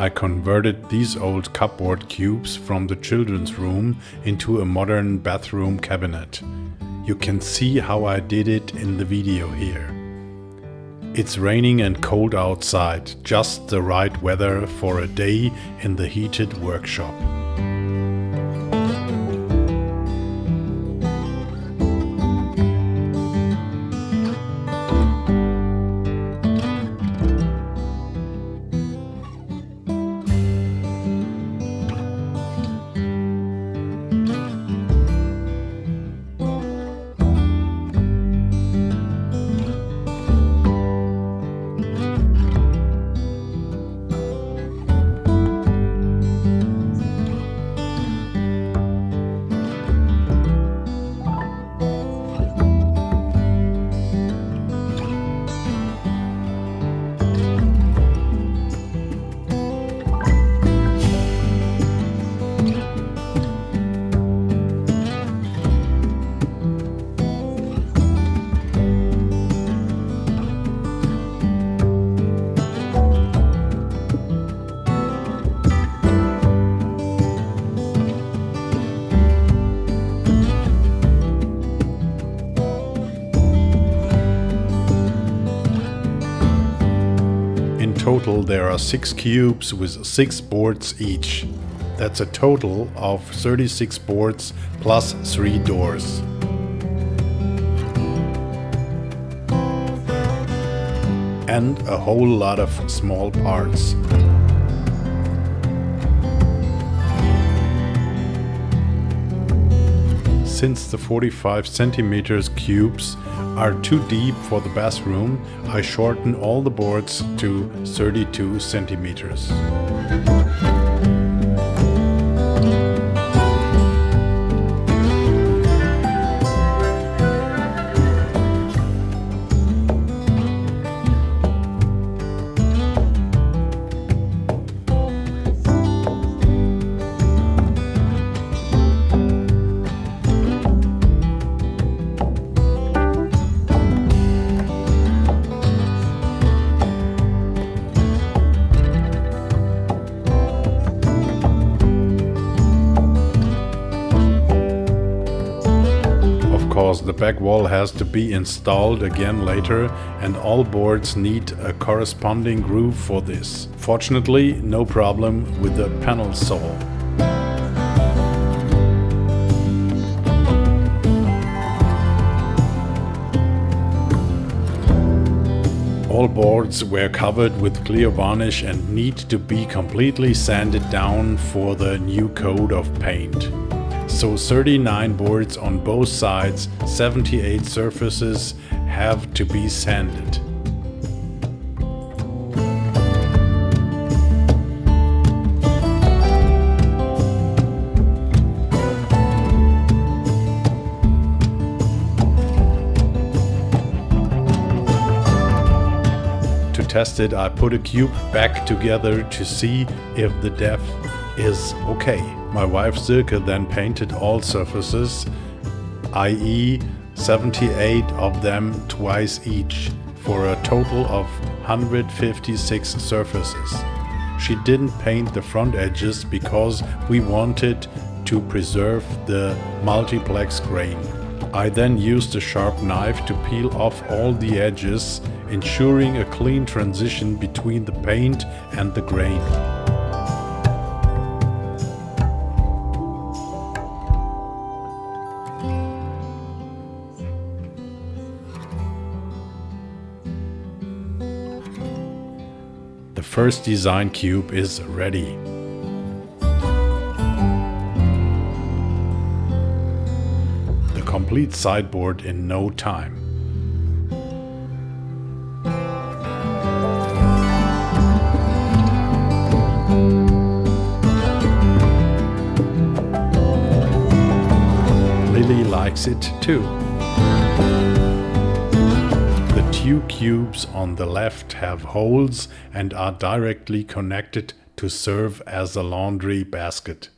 I converted these old cupboard cubes from the children's room into a modern bathroom cabinet. You can see how I did it in the video here. It's raining and cold outside, just the right weather for a day in the heated workshop. In total there are 6 cubes with 6 boards each. That's a total of 36 boards plus 3 doors. And a whole lot of small parts. Since the 45 centimeters cubes are too deep for the bathroom, I shorten all the boards to 32 centimeters. The back wall has to be installed again later, and all boards need a corresponding groove for this. Fortunately, no problem with the panel saw. All boards were covered with clear varnish and need to be completely sanded down for the new coat of paint. So 39 boards on both sides, 78 surfaces have to be sanded. To test it, I put a cube back together to see if the depth is okay. My wife Silke then painted all surfaces, i.e. 78 of them twice each, for a total of 156 surfaces. She didn't paint the front edges because we wanted to preserve the multiplex grain. I then used a sharp knife to peel off all the edges, ensuring a clean transition between the paint and the grain. The first design cube is ready. The complete sideboard in no time. Lily likes it too. The 2 cubes on the left have holes and are directly connected to serve as a laundry basket.